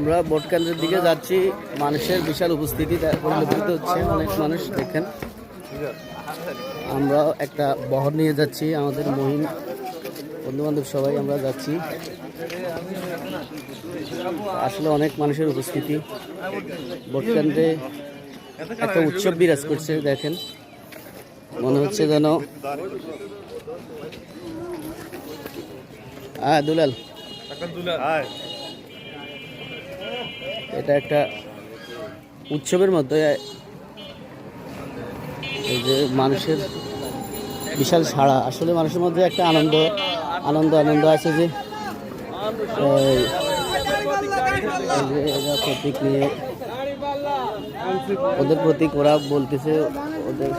আমরা ভোট কেন্দ্রের দিকে যাচ্ছি, মানুষের বিশাল উপস্থিতি পরিলক্ষিত হচ্ছে, অনেক মানুষ দেখেন। আমরা একটা বহর নিয়ে যাচ্ছি, আমাদের মহিম বন্ধু বান্ধব সবাই আমরা যাচ্ছি। আসলে অনেক মানুষের উপস্থিতি, ভোট কেন্দ্রে একটা উৎসব বিরাজ করছে। দেখেন, মনে হচ্ছে যেন দুলাল, এটা একটা উৎসবের মধ্যে। এই যে মানুষের বিশাল সাড়া, আসলে মানুষের মধ্যে একটা আনন্দ আনন্দ আনন্দ আছে যে প্রতীক নিয়ে, ওদের প্রতীক ওরা বলতেছে, ওদের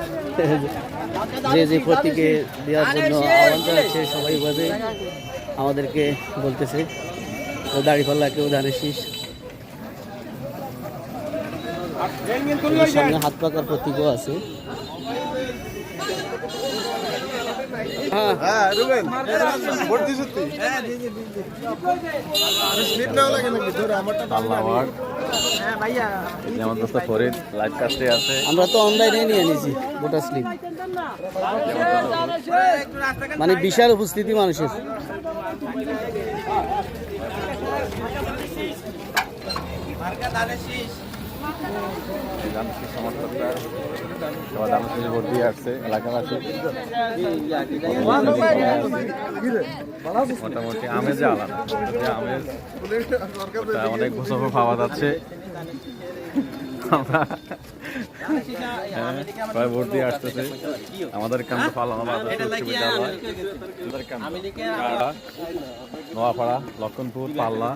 যে যে প্রতীকে দেওয়ার জন্য আহ্বান জানাচ্ছে সবাই ভাবে আমাদেরকে বলতেছে, কেউ দাঁড়িপাল্লা, কেউ ধানের শীষ। সামনে হাত পাকার প্রতীকও আছে। আমরা তো অনলাইনে নিয়ে নিয়েছি ভোটার স্লিপ, মানে বিশাল উপস্থিতি মানুষের। সমর্থকরা সবাই দাম শেষে ভোট দিয়ে আসছে এলাকাবাসী। মোটামুটি আমেজে আলাদা, আমেজ অনেক বছর পাওয়া যাচ্ছে। আমরা সবাই ভোট দিয়ে আসতেছে। আমাদের কেন্দ্র পালানো নোয়াপাড়া, লক্ষণপুর, পাল্লা,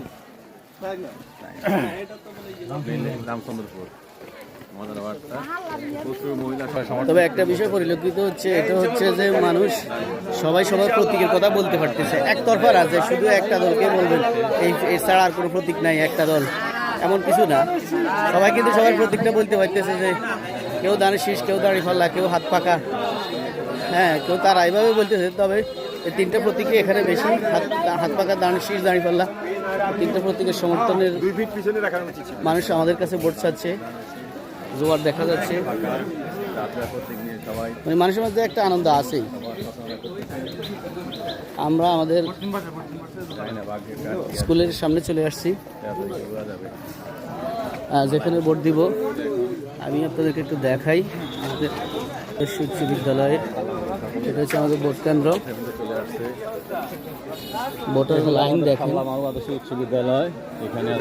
রামচন্দ্রপুর। তবে একটা বিষয় পরিলক্ষিত হচ্ছে, এটা হচ্ছে যে মানুষ সবাই সবার প্রতীকের কথা বলতে পারতেছে। একতরফা রাজে শুধু একটা দলকে বলবেন এই ছাড়া আর কোনো প্রতীক নাই, একটা দল, এমন কিছু না। সবাই কিন্তু সবার প্রতীকটা বলতে পারতেছে, যে কেউ ধানের শীষ, কেউ দাঁড়িপাল্লা, কেউ হাত পাকা, হ্যাঁ কেউ তারা এইভাবে বলতেছে। তবে এই তিনটা প্রতীকে এখানে বেশি, হাত পাকা, ধানের শীষ, দাঁড়িপাল্লা, তিনটা প্রতীকের সমর্থনের মানুষ আমাদের কাছে ভোট চাচ্ছে, জোয়ার দেখা যাচ্ছে। মানে মানুষের মধ্যে একটা আনন্দ আছেই। আমরা আমাদের স্কুলের সামনে চলে আসছি, যেখানে ভোট দিব। আমি আপনাদেরকে একটু দেখাই আমাদের উচ্চ বিদ্যালয়ে। এটা হচ্ছে আমাদের ভোট কেন্দ্র, ভোটার লাইন দেখেন। উচ্চ বিদ্যালয় এখানে